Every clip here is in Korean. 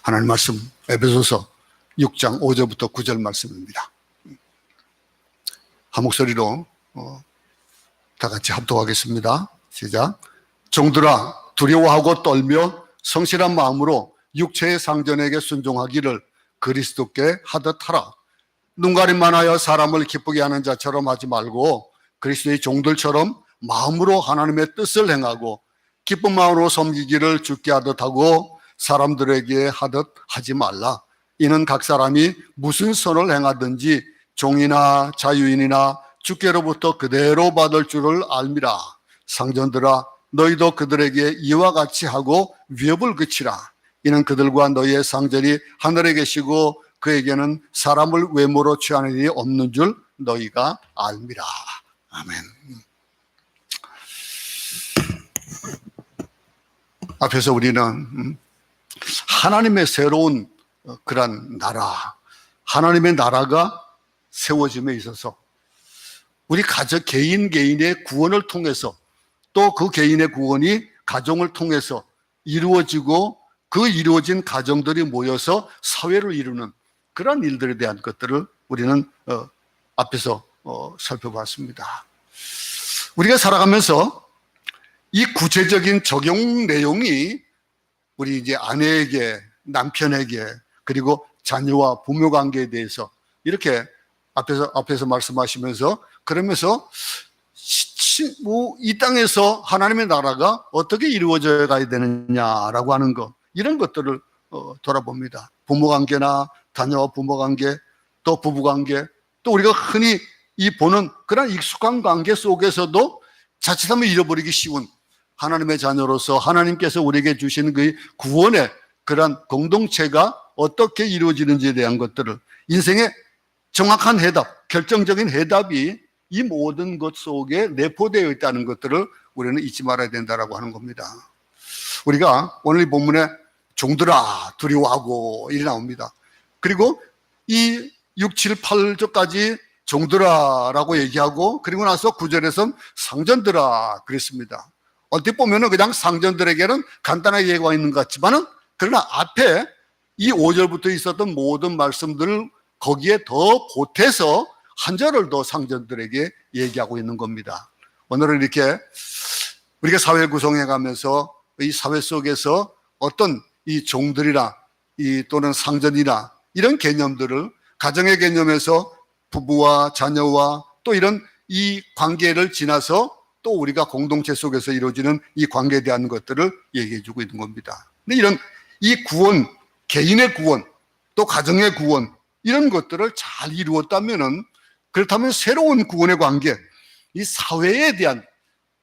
하나님 말씀 에베소서 6장 5절부터 9절 말씀입니다. 한 목소리로 다 같이 합독하겠습니다. 시작. 종들아, 두려워하고 떨며 성실한 마음으로 육체의 상전에게 순종하기를 그리스도께 하듯 하라. 눈가림만 하여 사람을 기쁘게 하는 자처럼 하지 말고 그리스도의 종들처럼 마음으로 하나님의 뜻을 행하고 기쁜 마음으로 섬기기를 주께 하듯 하고 사람들에게 하듯 하지 말라. 이는 각 사람이 무슨 선을 행하든지 종이나 자유인이나 주께로부터 그대로 받을 줄을 알미라. 상전들아, 너희도 그들에게 이와 같이 하고 위협을 그치라. 이는 그들과 너희의 상전이 하늘에 계시고 그에게는 사람을 외모로 취하는 일이 없는 줄 너희가 알미라. 아멘. 앞에서 우리는 하나님의 새로운 그런 나라, 하나님의 나라가 세워짐에 있어서 우리 가족 개인의 구원을 통해서 또 그 개인의 구원이 가정을 통해서 이루어지고 그 이루어진 가정들이 모여서 사회를 이루는 그런 일들에 대한 것들을 우리는 앞에서 살펴봤습니다. 우리가 살아가면서 이 구체적인 적용 내용이 우리 이제 아내에게, 남편에게, 그리고 자녀와 부모 관계에 대해서 이렇게 앞에서 말씀하시면서 그러면서 이 땅에서 하나님의 나라가 어떻게 이루어져 가야 되느냐라고 하는 것, 이런 것들을 돌아봅니다. 부모 관계나 자녀와 부모 관계, 또 부부 관계, 또 우리가 흔히 보는 그런 익숙한 관계 속에서도 자칫하면 잃어버리기 쉬운 하나님의 자녀로서 하나님께서 우리에게 주시는 그 구원의 그런 공동체가 어떻게 이루어지는지에 대한 것들을, 인생의 정확한 해답, 결정적인 해답이 이 모든 것 속에 내포되어 있다는 것들을 우리는 잊지 말아야 된다라고 하는 겁니다. 우리가 오늘 이 본문에 종들아 두려워하고 이리 나옵니다. 그리고 이 6, 7, 8절까지 종들아라고 얘기하고 그리고 나서 9절에서는 상전들아 그랬습니다. 어떻게 보면 그냥 상전들에게는 간단하게 얘기가 있는 것 같지만은 그러나 앞에 이 5절부터 있었던 모든 말씀들을 거기에 더 보태서 한 절을 더 상전들에게 얘기하고 있는 겁니다. 오늘은 이렇게 우리가 사회 구성해 가면서 이 사회 속에서 어떤 이 종들이나 또는 상전이나 이런 개념들을 가정의 개념에서 부부와 자녀와 또 이런 이 관계를 지나서 또 우리가 공동체 속에서 이루어지는 이 관계에 대한 것들을 얘기해 주고 있는 겁니다. 근데 이런 이 구원, 개인의 구원, 또 가정의 구원, 이런 것들을 잘 이루었다면은, 그렇다면 새로운 구원의 관계, 이 사회에 대한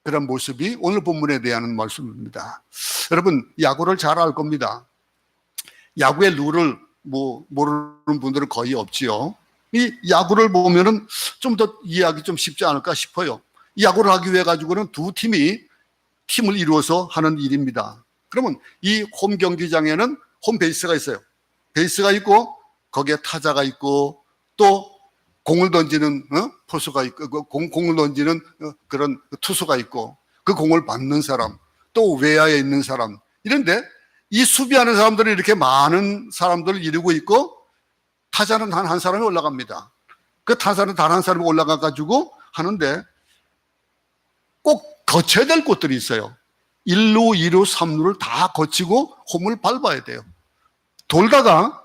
그런 모습이 오늘 본문에 대한 말씀입니다. 여러분, 야구를 잘 알 겁니다. 야구의 룰을 모르는 분들은 거의 없지요. 이 야구를 보면은 좀 더 이해하기 좀 쉽지 않을까 싶어요. 이 야구를 하기 위해 가지고는 두 팀이 팀을 이루어서 하는 일입니다. 그러면 이 홈 경기장에는 홈 베이스가 있어요. 베이스가 있고 거기에 타자가 있고 또 공을 던지는 포수가 있고 공을 던지는 그런 투수가 있고 그 공을 받는 사람, 또 외야에 있는 사람, 이런데 이 수비하는 사람들이 이렇게 많은 사람들을 이루고 있고 타자는 단 한 사람이 올라갑니다. 그 타자는 단 한 사람이 올라가 가지고 하는데 꼭 거쳐야 될 곳들이 있어요. 1루, 2루, 3루를 다 거치고 홈을 밟아야 돼요. 돌다가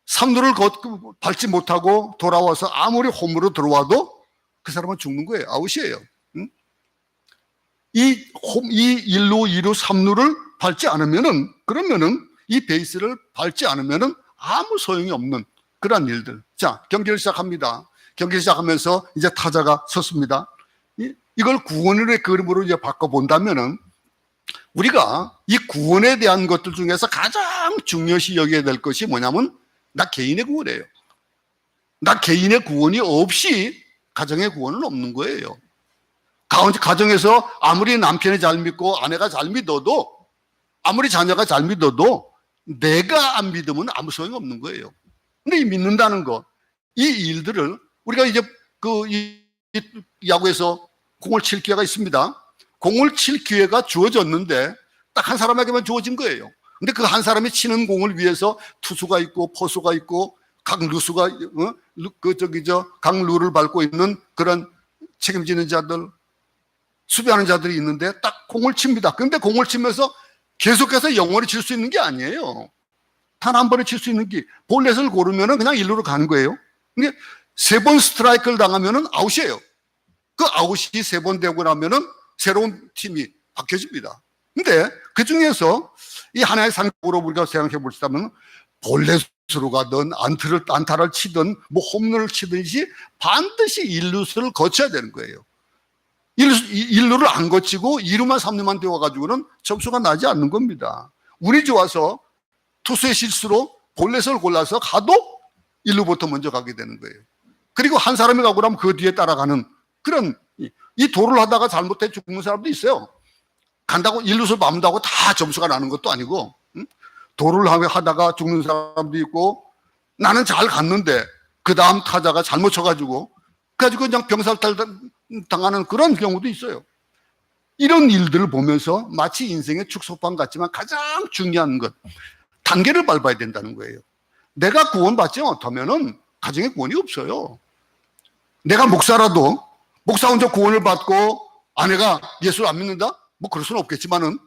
3루를 밟지 못하고 돌아와서 아무리 홈으로 들어와도 그 사람은 죽는 거예요. 아웃이에요. 이 1루, 2루, 3루를 밟지 않으면은, 그러면은 이 베이스를 밟지 않으면은 아무 소용이 없는 그런 일들. 자, 경기를 시작합니다. 경기를 시작하면서 이제 타자가 섰습니다. 이걸 구원의 그림으로 이제 바꿔본다면은 우리가 이 구원에 대한 것들 중에서 가장 중요시 여겨야 될 것이 뭐냐면 나 개인의 구원이에요. 나 개인의 구원이 없이 가정의 구원은 없는 거예요. 가정에서 아무리 남편이 잘 믿고 아내가 잘 믿어도 아무리 자녀가 잘 믿어도 내가 안 믿으면 아무 소용이 없는 거예요. 근데 이 믿는다는 거, 이 일들을 우리가 이제 이 야구에서 공을 칠 기회가 있습니다. 공을 칠 기회가 주어졌는데 딱 한 사람에게만 주어진 거예요. 근데 그 한 사람이 치는 공을 위해서 투수가 있고 포수가 있고 각 루수가 각 룰을 밟고 있는 그런 책임지는 자들, 수비하는 자들이 있는데 딱 공을 칩니다. 그런데 공을 치면서 계속해서 영원히 칠 수 있는 게 아니에요. 단 한 번에 칠 수 있는 게, 볼넷을 고르면은 그냥 일루로 가는 거예요. 근데 3번 스트라이크를 당하면은 아웃이에요. 그 아웃이 3번 되고 나면은 새로운 팀이 바뀌어집니다. 근데 그 중에서 이 하나의 상식으로 우리가 생각해 볼수있다면 볼넷으로 가든 안타를 치든 뭐 홈런을 치든지 반드시 1루수를 거쳐야 되는 거예요. 1루를 안 거치고 2루만 3루만 되어가지고는 점수가 나지 않는 겁니다. 운이 좋아서 투수의 실수로 볼넷을 골라서 가도 1루부터 먼저 가게 되는 거예요. 그리고 한 사람이 가고 나면 그 뒤에 따라가는 그런, 이 도를 하다가 잘못해 죽는 사람도 있어요. 간다고 1루수 맘다고 다 점수가 나는 것도 아니고, 도를 하다가 죽는 사람도 있고, 나는 잘 갔는데 그 다음 타자가 잘못 쳐가지고 그냥 병살탈 당하는 그런 경우도 있어요. 이런 일들을 보면서 마치 인생의 축소판 같지만 가장 중요한 것, 단계를 밟아야 된다는 거예요. 내가 구원받지 못하면은 가정에 구원이 없어요. 내가 목사라도 목사 혼자 구원을 받고 아내가 예수를 안 믿는다? 뭐 그럴 수는 없겠지만은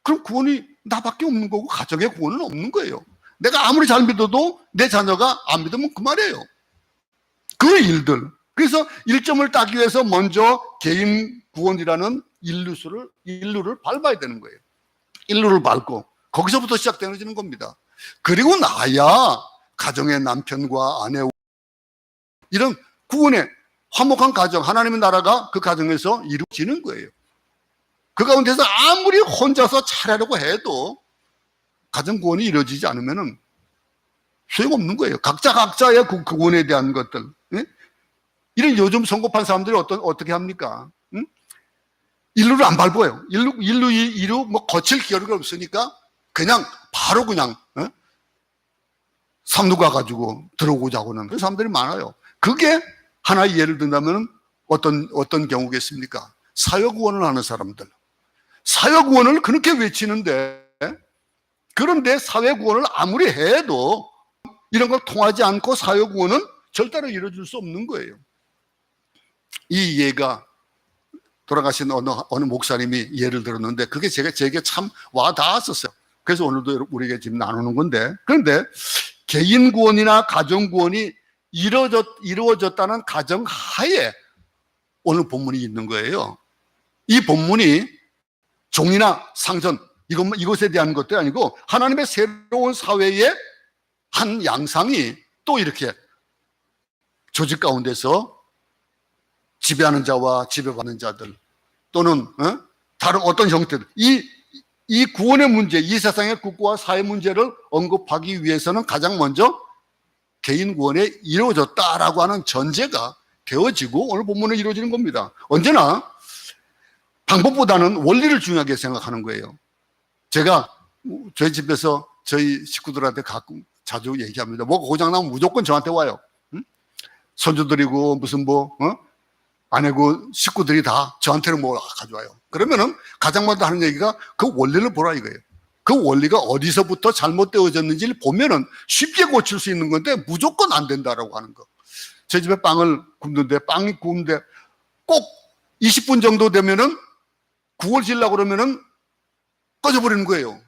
그럼 구원이 나밖에 없는 거고 가정의 구원은 없는 거예요. 내가 아무리 잘 믿어도 내 자녀가 안 믿으면 그만이에요. 그 일들. 그래서 1점을 따기 위해서 먼저 개인 구원이라는 일루를 밟아야 되는 거예요. 일루를 밟고 거기서부터 시작되어지는 겁니다. 그리고 나야 가정의 남편과 아내, 이런 구원의 화목한 가정, 하나님의 나라가 그 가정에서 이루어지는 거예요. 그 가운데서 아무리 혼자서 차려려고 해도 가정 구원이 이루어지지 않으면 소용없는 거예요. 각자의 그 구원에 대한 것들. 예? 이런 요즘 선거판 사람들이 어떻게 합니까? 응? 일루를 안 밟아요. 일루 뭐 거칠 기회가 없으니까 그냥 바로 그냥 3루 가가지고 들어오고자 하고는 그런 사람들이 많아요. 그게 하나의 예를 든다면 어떤 경우겠습니까? 사회구원을 하는 사람들. 사회구원을 그렇게 외치는데, 그런데 사회구원을 아무리 해도 이런 걸 통하지 않고 사회구원은 절대로 이루어질 수 없는 거예요. 이 예가 돌아가신 어느 목사님이 예를 들었는데 그게 제게 참 와닿았었어요. 그래서 오늘도 우리에게 지금 나누는 건데, 그런데 개인 구원이나 가정 구원이 이루어졌다는 가정하에 오늘 본문이 있는 거예요. 이 본문이 종이나 상전 이것에 대한 것도 아니고 하나님의 새로운 사회의 한 양상이 또 이렇게 조직 가운데서 지배하는 자와 지배받는 자들 또는 다른 어떤 형태들, 이 구원의 문제, 이 세상의 국가와 사회 문제를 언급하기 위해서는 가장 먼저 개인 구원에 이루어졌다라고 하는 전제가 되어지고 오늘 본문에 이루어지는 겁니다. 언제나 방법보다는 원리를 중요하게 생각하는 거예요. 제가 저희 집에서 저희 식구들한테 가끔 자주 얘기합니다. 뭐가 고장나면 무조건 저한테 와요. 손주들이고 무슨 아내고 식구들이 다 저한테는 뭐 가져와요. 그러면은 가장 먼저 하는 얘기가 그 원리를 보라 이거예요. 그 원리가 어디서부터 잘못되어졌는지를 보면은 쉽게 고칠 수 있는 건데 무조건 안 된다라고 하는 거. 제 집에 빵을 굽는데 빵이 구운데 꼭 20분 정도 되면은 구워지려고 그러면은 꺼져버리는 거예요.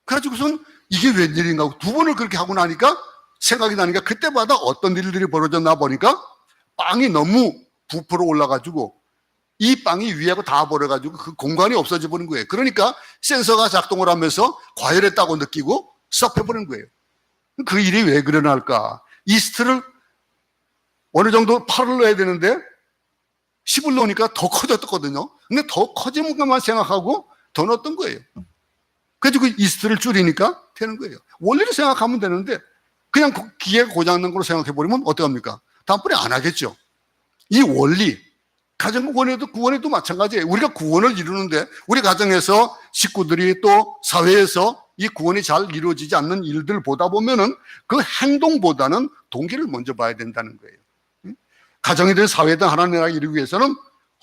그래가지고선 이게 웬일인가 하고 2번을 그렇게 하고 나니까 생각이 나니까 그때마다 어떤 일들이 벌어졌나 보니까 빵이 너무 부풀어 올라가지고 이 빵이 위하고 다 버려가지고 그 공간이 없어져 버린 거예요. 그러니까 센서가 작동을 하면서 과열했다고 느끼고 썩혀버린 거예요. 그 일이 왜 그러나할까? 이스트를 어느 정도 8을 넣어야 되는데 10을 넣으니까 더 커졌거든요. 근데 더 커지는 것만 생각하고 더 넣었던 거예요. 그래서 그 이스트를 줄이니까 되는 거예요. 원리를 생각하면 되는데 그냥 기계가 고장난 걸로 생각해버리면 어떡합니까? 다음번에 안 하겠죠. 이 원리, 가정 구원에도 마찬가지예요. 우리가 구원을 이루는데 우리 가정에서 식구들이 또 사회에서 이 구원이 잘 이루어지지 않는 일들 보다 보면은 그 행동보다는 동기를 먼저 봐야 된다는 거예요. 가정이든 사회든 하나님의 나라를 이루기 위해서는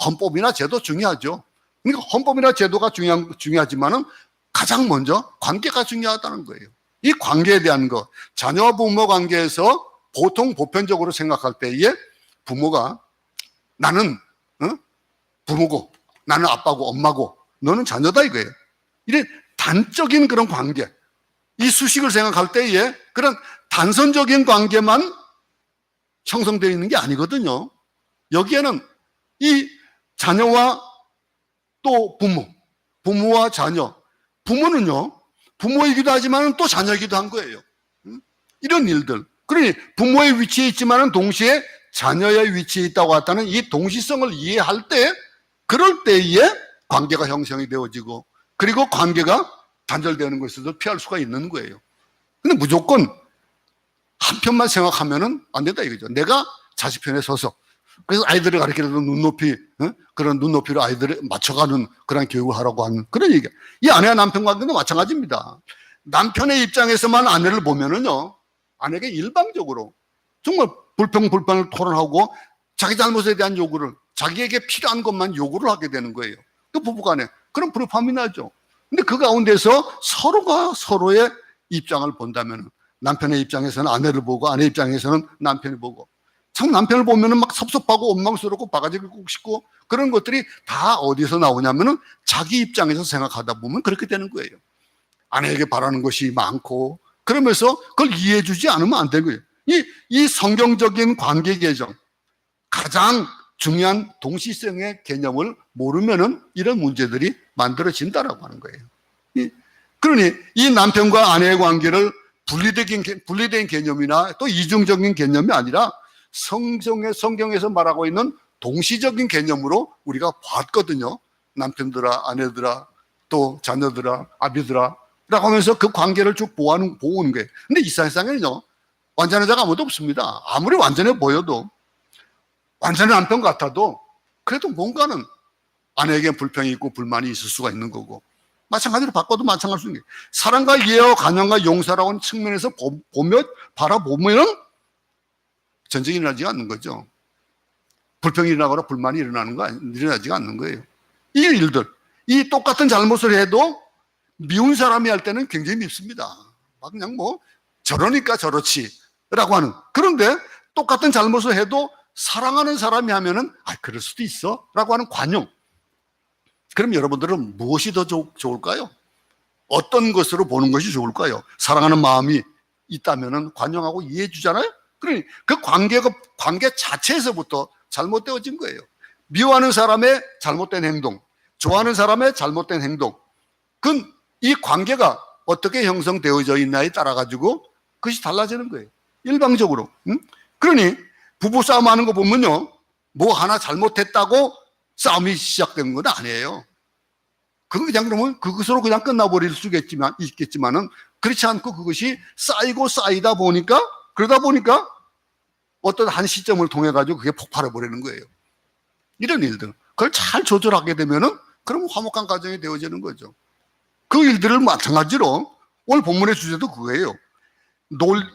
헌법이나 제도 중요하죠. 그러니까 헌법이나 제도가 중요하지만은 가장 먼저 관계가 중요하다는 거예요. 이 관계에 대한 거, 자녀와 부모 관계에서 보통 보편적으로 생각할 때에 부모가 나는 부모고 나는 아빠고 엄마고 너는 자녀다 이거예요. 이런 단적인 그런 관계, 이 수식을 생각할 때에 그런 단선적인 관계만 형성되어 있는 게 아니거든요. 여기에는 이 자녀와 또 부모, 부모와 자녀, 부모는요 부모이기도 하지만 또 자녀이기도 한 거예요. 이런 일들. 그러니 부모의 위치에 있지만 동시에 자녀의 위치에 있다고 했다는 이 동시성을 이해할 때, 그럴 때에 관계가 형성이 되어지고, 그리고 관계가 단절되는 것에도 피할 수가 있는 거예요. 근데 무조건 한편만 생각하면은 안 된다 이거죠. 내가 자식 편에 서서, 그래서 아이들을 가르치려도 눈높이, 그런 눈높이로 아이들을 맞춰가는 그런 교육을 하라고 하는 그런 얘기야. 이 아내와 남편 관계도 마찬가지입니다. 남편의 입장에서만 아내를 보면은요, 아내에게 일방적으로 정말 불평불만을 토론하고 자기 잘못에 대한 요구를, 자기에게 필요한 것만 요구를 하게 되는 거예요. 그 부부간에 그런 불협화음이 나죠. 근데 그 가운데서 서로가 서로의 입장을 본다면, 남편의 입장에서는 아내를 보고 아내 입장에서는 남편을 보고, 참 남편을 보면은 막 섭섭하고 원망스럽고 바가지를 꽂고 싶고 그런 것들이 다 어디서 나오냐면은 자기 입장에서 생각하다 보면 그렇게 되는 거예요. 아내에게 바라는 것이 많고 그러면서 그걸 이해해 주지 않으면 안 되고요. 이 성경적인 관계 개정, 가장 중요한 동시성의 개념을 모르면은 이런 문제들이 만들어진다라고 하는 거예요. 그러니 이 남편과 아내의 관계를 분리된 개념이나 또 이중적인 개념이 아니라 성경에서 말하고 있는 동시적인 개념으로 우리가 봤거든요. 남편들아, 아내들아, 또 자녀들아, 아비들아 라고 하면서 그 관계를 쭉 보호하는 거예요. 근데 이 세상에는요, 완전한 자가 아무도 없습니다. 아무리 완전해 보여도, 완전한 남편 같아도 그래도 뭔가는 아내에게 불평이 있고 불만이 있을 수가 있는 거고, 마찬가지로 바꿔도 마찬가지입니다. 사랑과 이해와 간영과 용서라고 하는 측면에서 바라보면 전쟁이 일어나지 않는 거죠. 불평이 일어나거나 불만이 일어나지가 않는 거예요. 이 일들, 이 똑같은 잘못을 해도 미운 사람이 할 때는 굉장히 밉습니다. 그냥 뭐 저러니까 저렇지라고 하는. 그런데 똑같은 잘못을 해도 사랑하는 사람이 하면은 그럴 수도 있어라고 하는 관용. 그럼 여러분들은 무엇이 더 좋을까요? 어떤 것으로 보는 것이 좋을까요? 사랑하는 마음이 있다면은 관용하고 이해해 주잖아요. 그러니 그 관계 자체에서부터 잘못되어진 거예요. 미워하는 사람의 잘못된 행동, 좋아하는 사람의 잘못된 행동, 그건 이 관계가 어떻게 형성되어져 있나에 따라 가지고 그것이 달라지는 거예요. 일방적으로. 그러니 부부싸움 하는 거 보면요, 뭐 하나 잘못했다고 싸움이 시작된 건 아니에요. 그건 그냥 그러면 그것으로 그냥 끝나버릴 수 있겠지만은 그렇지 않고 그것이 쌓이고 쌓이다 보니까, 그러다 보니까 어떤 한 시점을 통해 가지고 그게 폭발해 버리는 거예요. 이런 일들. 그걸 잘 조절하게 되면은 그러면 화목한 가정이 되어지는 거죠. 그 일들을 마찬가지로 오늘 본문의 주제도 그거예요.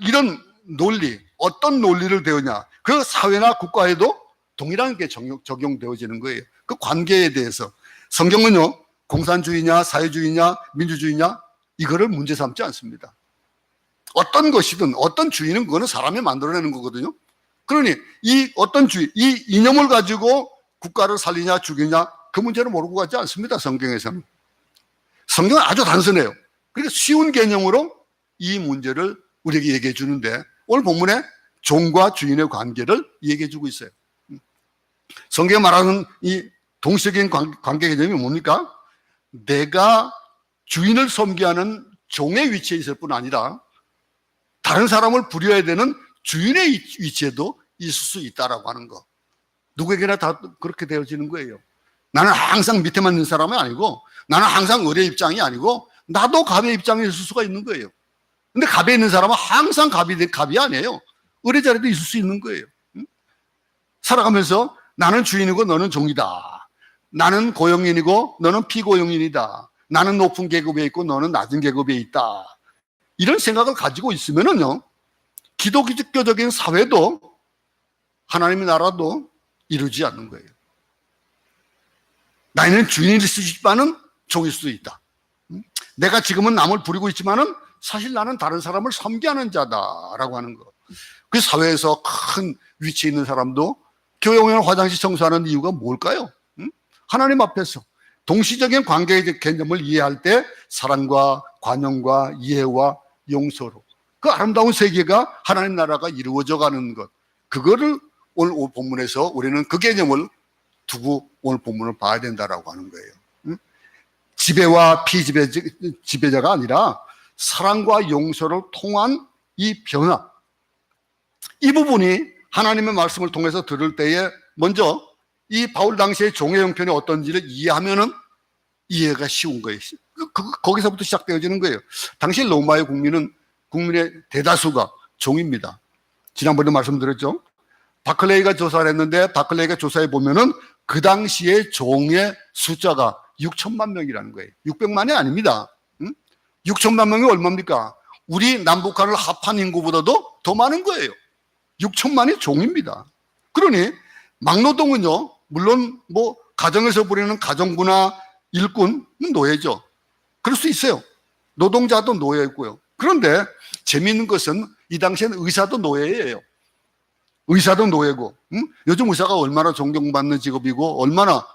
이런 논리, 어떤 논리를 배우냐. 그 사회나 국가에도 동일한 게 적용되어지는 거예요. 그 관계에 대해서. 성경은요, 공산주의냐, 사회주의냐, 민주주의냐, 이거를 문제 삼지 않습니다. 어떤 것이든, 어떤 주의는 그거는 사람이 만들어내는 거거든요. 그러니 이 어떤 주의, 이 이념을 가지고 국가를 살리냐, 죽이냐, 그 문제는 모르고 가지 않습니다. 성경에서는. 성경은 아주 단순해요. 그러니까 쉬운 개념으로 이 문제를 우리에게 얘기해 주는데, 오늘 본문에 종과 주인의 관계를 얘기해 주고 있어요. 성경에 말하는 이 동시적인 관계 개념이 뭡니까? 내가 주인을 섬기게 하는 종의 위치에 있을 뿐 아니라 다른 사람을 부려야 되는 주인의 위치에도 있을 수 있다라고 하는 거. 누구에게나 다 그렇게 되어지는 거예요. 나는 항상 밑에만 있는 사람이 아니고, 나는 항상 을의 입장이 아니고, 나도 갑의 입장에 있을 수가 있는 거예요. 근데 갑에 있는 사람은 항상 갑이 아니에요. 을의 자리도 있을 수 있는 거예요. 살아가면서 나는 주인이고 너는 종이다. 나는 고용인이고 너는 피고용인이다. 나는 높은 계급에 있고 너는 낮은 계급에 있다. 이런 생각을 가지고 있으면은요, 기독교적인 사회도 하나님의 나라도 이루지 않는 거예요. 나는 주인일 수 있지만은 종일 수도 있다. 내가 지금은 남을 부리고 있지만은 사실 나는 다른 사람을 섬기하는 자다라고 하는 거. 그 사회에서 큰 위치에 있는 사람도 교회 오면 화장실 청소하는 이유가 뭘까요? 응? 하나님 앞에서 동시적인 관계의 개념을 이해할 때 사랑과 관용과 이해와 용서로 그 아름다운 세계가 하나님 나라가 이루어져 가는 것, 그거를 오늘 본문에서 우리는 그 개념을 두고 오늘 본문을 봐야 된다라고 하는 거예요. 응? 지배와 피지배자가 아니라 사랑과 용서를 통한 이 변화, 이 부분이 하나님의 말씀을 통해서 들을 때에 먼저 이 바울 당시의 종의 형편이 어떤지를 이해하면은 이해가 쉬운 거예요. 거기서부터 시작되어지는 거예요. 당시 로마의 국민의 대다수가 종입니다. 지난번에 말씀드렸죠. 바클레이가 조사를 했는데 바클레이가 조사해 보면은 그 당시에 종의 숫자가 6천만 명이라는 거예요. 600만이 아닙니다. 6천만 명이 얼마입니까? 우리 남북한을 합한 인구보다도 더 많은 거예요. 6천만이 종입니다. 그러니 막노동은요, 물론 뭐 가정에서 부리는 가정부나 일꾼은 노예죠. 그럴 수 있어요. 노동자도 노예고요. 그런데 재미있는 것은 이 당시에는 의사도 노예예요. 의사도 노예고, 요즘 의사가 얼마나 존경받는 직업이고 얼마나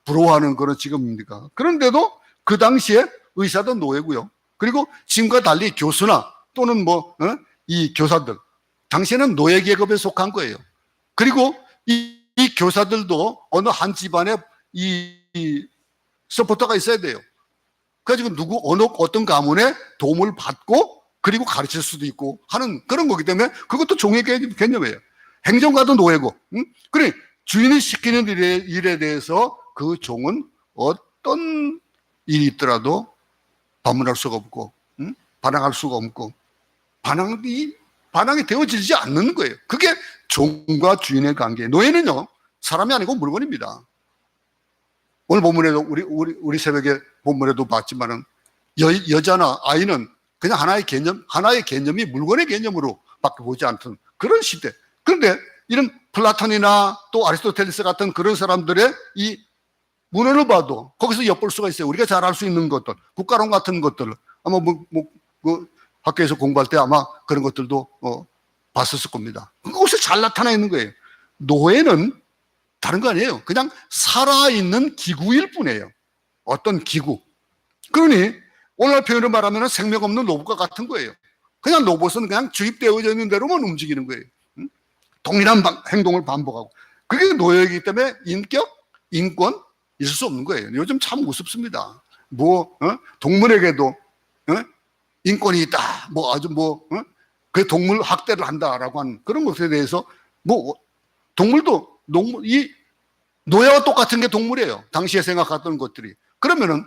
부러워하는 그런 직업입니까? 그런데도 그 당시에 의사도 노예고요. 그리고 지금과 달리 교수나 또는 이 교사들, 당시에는 노예 계급에 속한 거예요. 그리고 이 교사들도 어느 한 집안에 이 서포터가 있어야 돼요. 그래가지고 어떤 가문에 도움을 받고 그리고 가르칠 수도 있고 하는 그런 거기 때문에 그것도 종의 개념이에요. 행정가도 노예고, 그래 주인이 시키는 일에 대해서 그 종은 어떤 일이 있더라도 반문할 수가 없고, 반항할 수가 없고, 반항이 되어지지 않는 거예요. 그게 종과 주인의 관계. 노예는요, 사람이 아니고 물건입니다. 오늘 본문에도 우리 새벽에 본문에도 봤지만은 여자나 아이는 그냥 하나의 개념이 물건의 개념으로 밖에 보지 않던 그런 시대. 그런데 이런 플라톤이나 또 아리스토텔레스 같은 그런 사람들의 이 문헌을 봐도 거기서 엿볼 수가 있어요. 우리가 잘 알 수 있는 것들, 국가론 같은 것들, 아마 학교에서 공부할 때 아마 그런 것들도 봤었을 겁니다. 거기서 잘 나타나 있는 거예요. 노예는 다른 거 아니에요. 그냥 살아있는 기구일 뿐이에요. 어떤 기구. 그러니 오늘날 표현을 말하면 생명 없는 로봇과 같은 거예요. 그냥 로봇은 그냥 주입되어져 있는 대로만 움직이는 거예요. 동일한 행동을 반복하고. 그게 노예이기 때문에 인격, 인권 있을 수 없는 거예요. 요즘 참 우습습니다. 동물에게도 인권이 있다. 그 동물 학대를 한다라고 하는 그런 것에 대해서 동물도 이 노예와 똑같은 게 동물이에요. 당시에 생각했던 것들이. 그러면은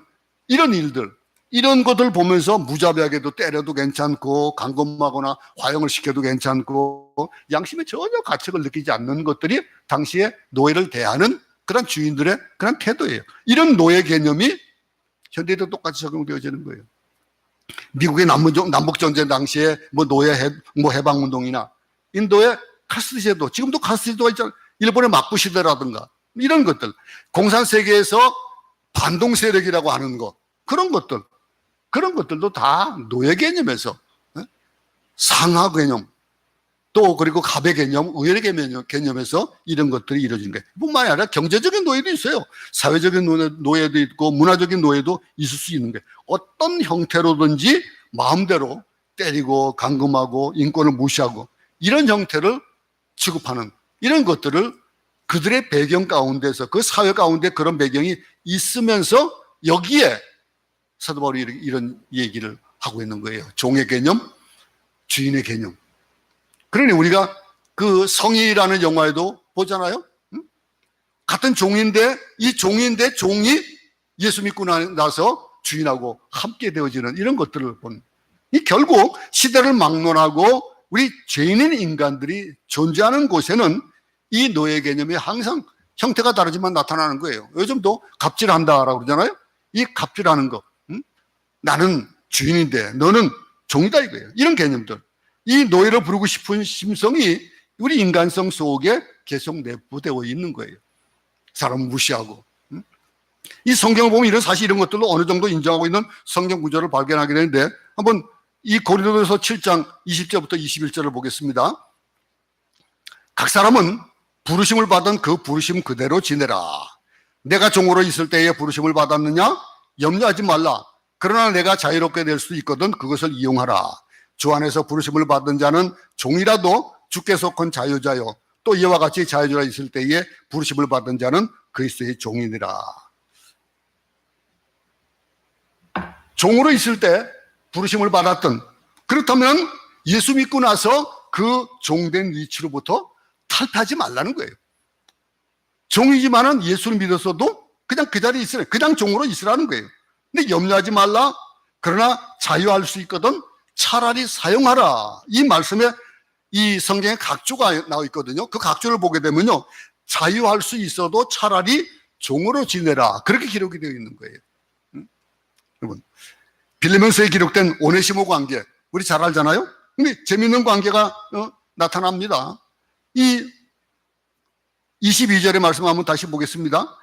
이런 것들 보면서 무자비하게도 때려도 괜찮고 감금하거나 화형을 시켜도 괜찮고 양심의 전혀 가책을 느끼지 않는 것들이 당시에 노예를 대하는 그런 주인들의 그런 태도예요. 이런 노예 개념이 현대에도 똑같이 적용되어지는 거예요. 미국의 남북전쟁 당시에 노예 해방운동이나 인도의 카스트 제도, 지금도 카스트 제도가 있잖아요. 일본의 막부 시대라든가 이런 것들, 공산세계에서 반동 세력이라고 하는 것, 그런 것들도 다 노예 개념에서 상하 개념, 또 그리고 갑의 개념, 의의 개념에서 이런 것들이 이루어진 거예요. 뿐만이 아니라 경제적인 노예도 있어요. 사회적인 노예도 있고 문화적인 노예도 있을 수 있는 거예요. 어떤 형태로든지 마음대로 때리고 감금하고 인권을 무시하고 이런 형태를 취급하는 이런 것들을 그들의 배경 가운데서 그 사회 가운데 그런 배경이 있으면서 여기에 사도 바울이 이런 얘기를 하고 있는 거예요. 종의 개념, 주인의 개념. 그러니 우리가 그 성의라는 영화에도 보잖아요. 같은 종인데 이 종인데 종이 예수 믿고 나서 주인하고 함께 되어지는 이런 것들을 본. 이 결국 시대를 막론하고 우리 죄인인 인간들이 존재하는 곳에는 이 노예 개념이 항상 형태가 다르지만 나타나는 거예요. 요즘도 갑질한다라고 그러잖아요. 이 갑질하는 거. 나는 주인인데 너는 종이다 이거예요. 이런 개념들. 이 노예를 부르고 싶은 심성이 우리 인간성 속에 계속 내포되어 있는 거예요. 사람 무시하고. 이 성경을 보면 이런 사실 이런 것들도 어느 정도 인정하고 있는 성경 구절을 발견하게 되는데 한번 이 고린도전서 7장 20절부터 21절을 보겠습니다. 각 사람은 부르심을 받은 그 부르심 그대로 지내라. 내가 종으로 있을 때에 부르심을 받았느냐? 염려하지 말라. 그러나 내가 자유롭게 될 수 있거든 그것을 이용하라. 주 안에서 부르심을 받은 자는 종이라도 주께 속한 자유자요. 또 이와 같이 자유자가 있을 때에 부르심을 받은 자는 그리스도의 종이니라. 종으로 있을 때 부르심을 받았던, 그렇다면 예수 믿고 나서 그 종된 위치로부터 탈피하지 말라는 거예요. 종이지만은 예수를 믿었어도 그냥 그 자리에 있으라, 그냥 종으로 있으라는 거예요. 근데 염려하지 말라. 그러나 자유할 수 있거든 차라리 사용하라. 이 말씀에 이 성경에 각주가 나와 있거든요. 그 각주를 보게 되면요, 자유할 수 있어도 차라리 종으로 지내라, 그렇게 기록이 되어 있는 거예요. 여러분, 빌레몬서에 기록된 오네시모 관계 우리 잘 알잖아요. 근데 재밌는 관계가 나타납니다. 이 22절의 말씀 한번 다시 보겠습니다.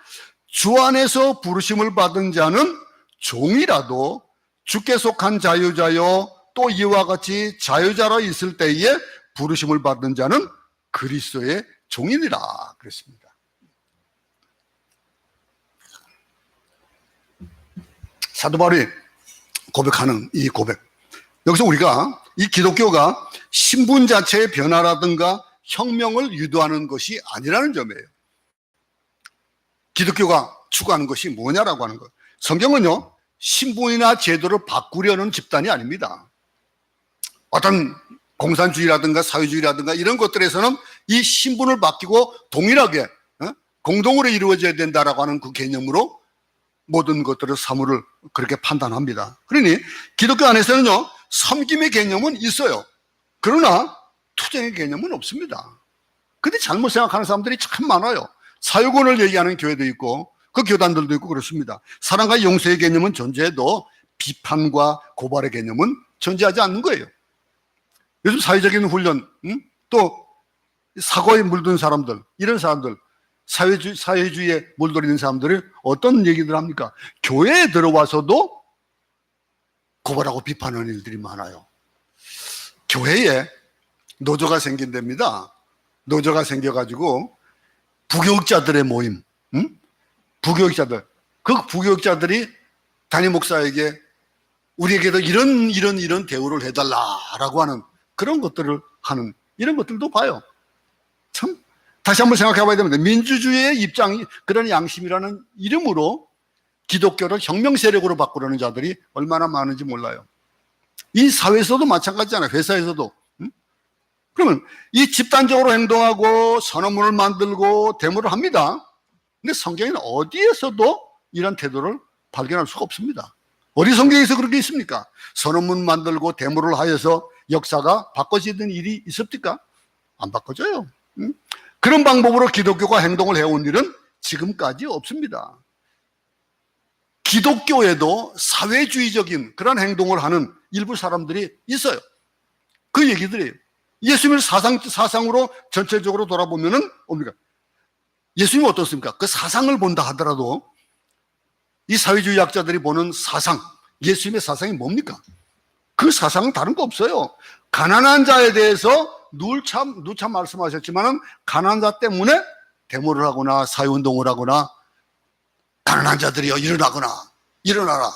주 안에서 부르심을 받은 자는 종이라도 주께 속한 자유자요 또 이와 같이 자유자로 있을 때에 부르심을 받은 자는 그리스도의 종이니라 그랬습니다. 사도 바울이 고백하는 이 고백, 여기서 우리가 이 기독교가 신분 자체의 변화라든가 혁명을 유도하는 것이 아니라는 점이에요. 기독교가 추구하는 것이 뭐냐라고 하는 것. 성경은요, 신분이나 제도를 바꾸려는 집단이 아닙니다. 어떤 공산주의라든가 사회주의라든가 이런 것들에서는 이 신분을 바뀌고 동일하게 공동으로 이루어져야 된다라고 하는 그 개념으로 모든 것들을 사물을 그렇게 판단합니다. 그러니 기독교 안에서는요, 섬김의 개념은 있어요. 그러나 투쟁의 개념은 없습니다. 근데 잘못 생각하는 사람들이 참 많아요. 사유권을 얘기하는 교회도 있고 그 교단들도 있고 그렇습니다. 사랑과 용서의 개념은 존재해도 비판과 고발의 개념은 존재하지 않는 거예요. 요즘 사회적인 훈련, 또 사고에 물든 사람들, 이런 사람들, 사회주의에 물들이는 사람들이 어떤 얘기들 합니까? 교회에 들어와서도 고발하고 비판하는 일들이 많아요. 교회에 노조가 생긴답니다. 노조가 생겨가지고 부교육자들의 모임, 부교육자들, 그 부교육자들이 담임 목사에게 우리에게도 이런 대우를 해달라라고 하는 그런 것들을 하는, 이런 것들도 봐요. 참 다시 한번 생각해 봐야 됩니다. 민주주의의 입장이, 그런 양심이라는 이름으로 기독교를 혁명 세력으로 바꾸려는 자들이 얼마나 많은지 몰라요. 이 사회에서도 마찬가지잖아요. 회사에서도. 그러면 이 집단적으로 행동하고 선언문을 만들고 데모를 합니다. 근데 성경에는 어디에서도 이런 태도를 발견할 수가 없습니다. 어디 성경에서 그런 게 있습니까? 선언문 만들고 데모를 하여서 역사가 바꿔지는 일이 있습니까? 안 바꿔져요. 그런 방법으로 기독교가 행동을 해온 일은 지금까지 없습니다. 기독교에도 사회주의적인 그런 행동을 하는 일부 사람들이 있어요. 그 얘기들이에요. 예수님을 사상으로 전체적으로 돌아보면은 뭡니까? 예수님은 어떻습니까? 그 사상을 본다 하더라도 이 사회주의학자들이 보는 사상, 예수님의 사상이 뭡니까? 그 사상은 다른 거 없어요. 가난한 자에 대해서 누차 말씀하셨지만은 가난한 자 때문에 데모를 하거나 사회운동을 하거나 가난한 자들이여 일어나라.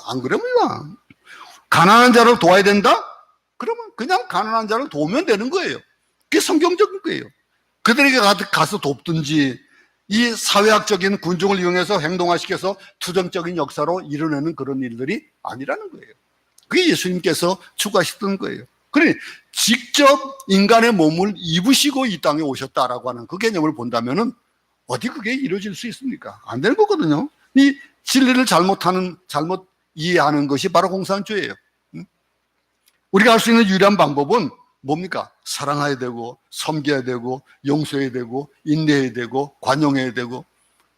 안 그럽니다. 가난한 자를 도와야 된다? 그러면 그냥 가난한 자를 도우면 되는 거예요. 그게 성경적인 거예요. 그들에게 가서 돕든지 이 사회학적인 군중을 이용해서 행동화시켜서 투정적인 역사로 이뤄내는 그런 일들이 아니라는 거예요. 그게 예수님께서 추구하셨던 거예요. 그러니 직접 인간의 몸을 입으시고 이 땅에 오셨다라고 하는 그 개념을 본다면은 어디 그게 이루어질 수 있습니까? 안 되는 거거든요. 이 진리를 잘못 이해하는 것이 바로 공산주의예요. 우리가 할 수 있는 유일한 방법은 뭡니까? 사랑해야 되고, 섬겨야 되고, 용서해야 되고, 인내해야 되고, 관용해야 되고,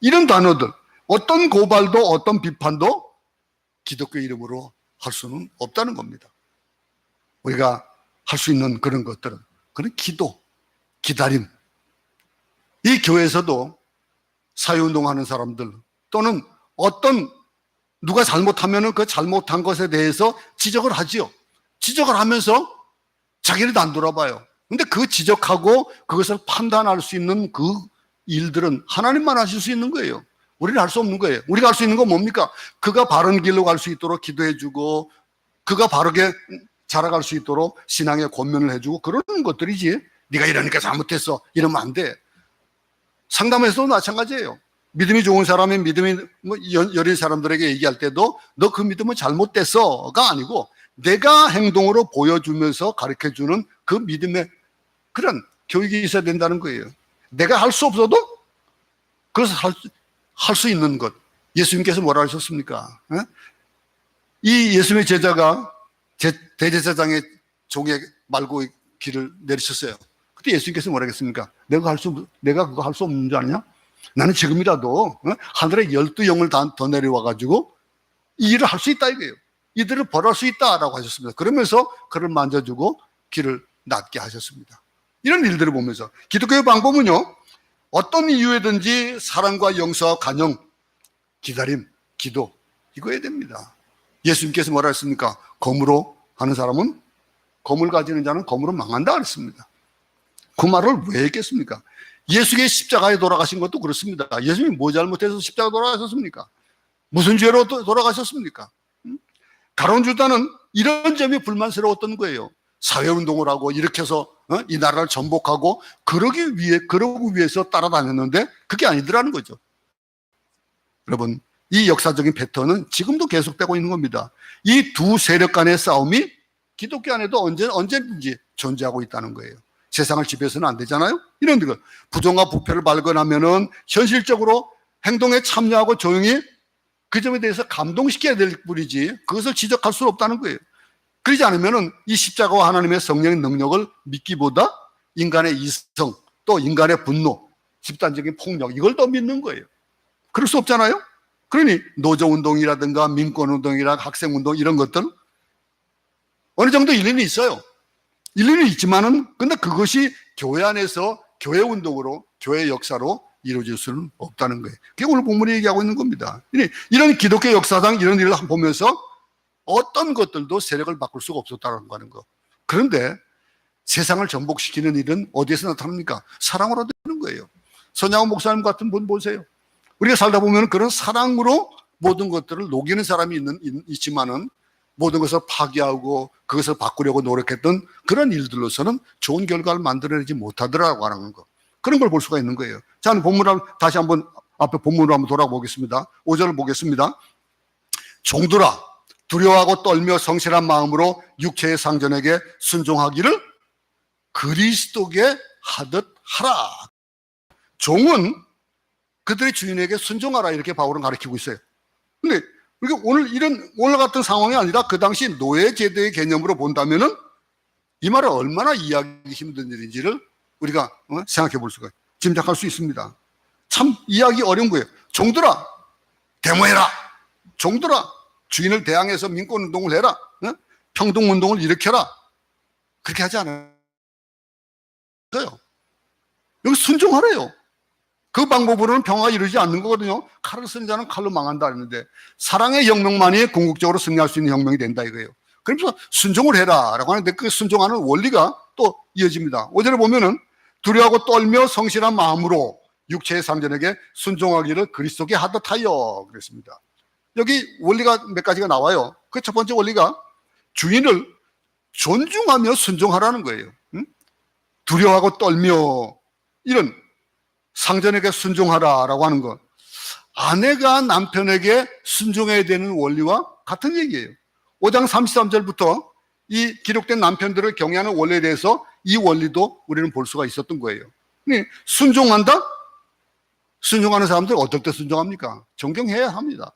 이런 단어들, 어떤 고발도 어떤 비판도 기독교 이름으로 할 수는 없다는 겁니다. 우리가 할 수 있는 그런 것들은, 그런 기도, 기다림. 이 교회에서도 사회운동하는 사람들 또는 누가 잘못하면은 그 잘못한 것에 대해서 지적을 하지요. 지적을 하면서 자기를 안 돌아봐요. 근데 그 지적하고 그것을 판단할 수 있는 그 일들은 하나님만 하실 수 있는 거예요. 우리는 할 수 없는 거예요. 우리가 할 수 있는 건 뭡니까? 그가 바른 길로 갈 수 있도록 기도해주고, 그가 바르게 자라갈 수 있도록 신앙의 권면을 해주고, 그러는 것들이지. 네가 이러니까 잘못했어, 이러면 안 돼. 상담에서도 마찬가지예요. 믿음이 좋은 사람이 믿음이 여린 사람들에게 얘기할 때도 너 그 믿음은 잘못됐어가 아니고 내가 행동으로 보여주면서 가르쳐주는 그 믿음의 그런 교육이 있어야 된다는 거예요. 내가 할 수 없어도 그래서 할 수 있는 것. 예수님께서 뭐라 하셨습니까? 이 예수님의 제자가 대제사장의 종에 말고 길을 내리셨어요. 그때 예수님께서 뭐라 했습니까? 내가 그거 할 수 없는 줄 아냐? 나는 지금이라도 하늘에 12영을 더 내려와가지고 이 일을 할 수 있다 이거예요. 이들을 벌할 수 있다라고 하셨습니다. 그러면서 그를 만져주고 길을 낫게 하셨습니다. 이런 일들을 보면서 기독교의 방법은요, 어떤 이유에든지 사랑과 용서와 간영, 기다림, 기도, 이거 해야 됩니다. 예수님께서 뭐라 했습니까? 검으로 하는 사람은, 검을 가지는 자는 검으로 망한다 그랬습니다. 그 말을 왜 했겠습니까? 예수의 십자가에 돌아가신 것도 그렇습니다. 예수님이 뭐 잘못해서 십자가 돌아가셨습니까? 무슨 죄로 돌아가셨습니까? 가룟 유다는 이런 점이 불만스러웠던 거예요. 사회운동을 하고 일으켜서 이 나라를 전복하고 그러기 위해서 따라다녔는데 그게 아니더라는 거죠. 여러분, 이 역사적인 패턴은 지금도 계속되고 있는 겁니다. 이 두 세력 간의 싸움이 기독교 안에도 언제든지 존재하고 있다는 거예요. 세상을 지배해서는 안 되잖아요. 이런 거 부정과 부패를 발견하면은 현실적으로 행동에 참여하고 조용히 그 점에 대해서 감동시켜야 될 뿐이지 그것을 지적할 수는 없다는 거예요. 그러지 않으면은 이 십자가와 하나님의 성령의 능력을 믿기보다 인간의 이성, 또 인간의 분노, 집단적인 폭력, 이걸 더 믿는 거예요. 그럴 수 없잖아요. 그러니 노조운동이라든가 민권운동이라든가 학생운동 이런 것들 어느 정도 일리는 있어요. 일리는 있지만은 근데 그것이 교회 안에서 교회 운동으로, 교회 역사로 이루어질 수는 없다는 거예요. 그게 오늘 본문이 얘기하고 있는 겁니다. 이런 기독교 역사상 이런 일을 보면서 어떤 것들도 세력을 바꿀 수가 없었다는 거. 그런데 세상을 전복시키는 일은 어디에서 나타납니까? 사랑으로 되는 거예요. 선양호 목사님 같은 분 보세요. 우리가 살다 보면 그런 사랑으로 모든 것들을 녹이는 사람이 있지만은 모든 것을 파괴하고 그것을 바꾸려고 노력했던 그런 일들로서는 좋은 결과를 만들어내지 못하더라고 하는 거. 그런 걸 볼 수가 있는 거예요. 자, 본문을 다시 한번 앞에 본문으로 한번 돌아보겠습니다. 5절을 보겠습니다. 종들아, 두려워하고 떨며 성실한 마음으로 육체의 상전에게 순종하기를 그리스도께 하듯 하라. 종은 그들의 주인에게 순종하라 이렇게 바울은 가르치고 있어요. 근데 오늘 같은 상황이 아니라 그 당시 노예 제도의 개념으로 본다면은 이 말은 얼마나 이해하기 힘든 일인지를 우리가 생각해 볼 수가, 짐작할 수 있습니다. 참 이해하기 어려운 거예요. 종들아, 데모해라. 종들아, 주인을 대항해서 민권운동을 해라. 평등운동을 일으켜라. 그렇게 하지 않아요. 여기 순종하래요. 그 방법으로는 평화가 이루어지지 않는 거거든요. 칼을 쓴 자는 칼로 망한다 했는데 사랑의 혁명만이 궁극적으로 승리할 수 있는 혁명이 된다 이거예요. 그러면서 순종을 해라 라고 하는데 그 순종하는 원리가 또 이어집니다. 5절에 보면은 두려워하고 떨며 성실한 마음으로 육체의 상전에게 순종하기를 그리스도께 하듯하여 그랬습니다. 여기 원리가 몇 가지가 나와요. 그 첫 번째 원리가 주인을 존중하며 순종하라는 거예요. 두려워하고 떨며 이런 상전에게 순종하라라고 하는 것. 아내가 남편에게 순종해야 되는 원리와 같은 얘기예요. 5장 33절부터 이 기록된 남편들을 경외하는 원리에 대해서 이 원리도 우리는 볼 수가 있었던 거예요. 순종한다? 순종하는 사람들 어떨 때 순종합니까? 존경해야 합니다.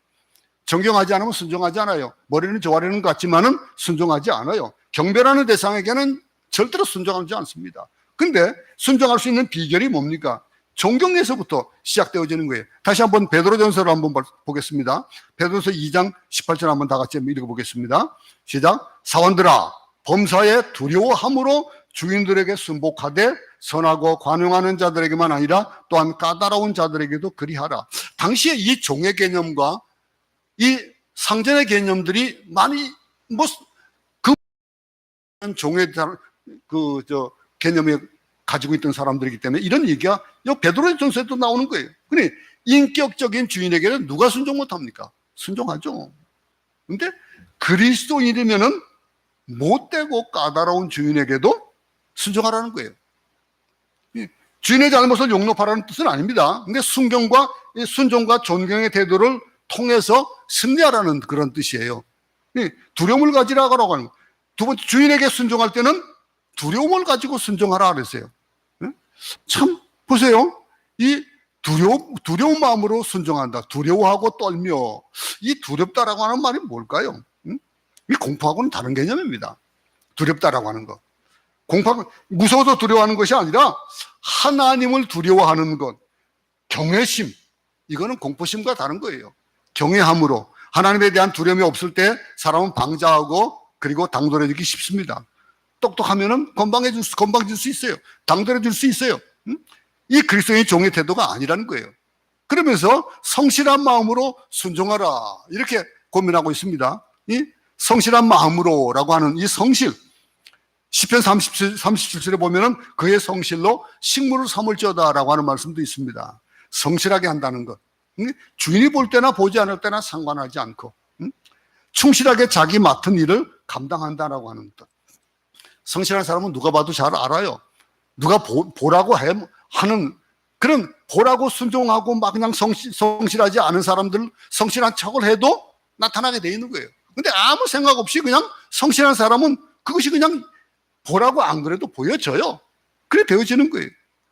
존경하지 않으면 순종하지 않아요. 머리는 좋아하는 것 같지만은 순종하지 않아요. 경배라는 대상에게는 절대로 순종하지 않습니다. 근데 순종할 수 있는 비결이 뭡니까? 존경에서부터 시작되어지는 거예요. 다시 한번 베드로전서를 한번 보겠습니다. 베드로전서 2장 18절 한번 다 같이 읽어보겠습니다. 시작. 사원들아, 범사에 두려워함으로 주인들에게 순복하되 선하고 관용하는 자들에게만 아니라 또한 까다로운 자들에게도 그리하라. 당시에 이 종의 개념과 이 상전의 개념들이 많이 그 종의 개념을 가지고 있던 사람들이기 때문에 이런 얘기가 베드로의 전서에도 나오는 거예요. 그러니 인격적인 주인에게는 누가 순종 못합니까? 순종하죠. 근데 그리스도인이면은 못되고 까다로운 주인에게도 순종하라는 거예요. 주인의 잘못을 용납하라는 뜻은 아닙니다. 근데 순종과 존경의 태도를 통해서 승리하라는 그런 뜻이에요. 두려움을 가지라고 하는 거. 두 번째, 주인에게 순종할 때는 두려움을 가지고 순종하라 그랬어요. 참 보세요. 이 두려운 마음으로 순종한다. 두려워하고 떨며, 이 두렵다라고 하는 말이 뭘까요? 이 공포하고는 다른 개념입니다. 두렵다라고 하는 거. 무서워서 두려워하는 것이 아니라 하나님을 두려워하는 것, 경외심, 이거는 공포심과 다른 거예요. 경외함으로 하나님에 대한 두려움이 없을 때 사람은 방자하고 그리고 당돌해지기 쉽습니다. 똑똑하면은 건방질 수 있어요. 당돌해질 수 있어요. 이 그리스도인의 종의 태도가 아니라는 거예요. 그러면서 성실한 마음으로 순종하라, 이렇게 고민하고 있습니다. 이 성실한 마음으로라고 하는 이 성실, 시편 37절에 보면은 그의 성실로 식물을 삼을지어다라고 하는 말씀도 있습니다. 성실하게 한다는 것, 주인이 볼 때나 보지 않을 때나 상관하지 않고 충실하게 자기 맡은 일을 감당한다라고 하는 것. 성실한 사람은 누가 봐도 잘 알아요. 누가 보라고 하는 그런, 보라고 순종하고 막 그냥 성실하지 않은 사람들, 성실한 척을 해도 나타나게 돼 있는 거예요. 근데 아무 생각 없이 그냥 성실한 사람은 그것이 그냥 보라고 안 그래도 보여져요. 그래 되어지는 거예요.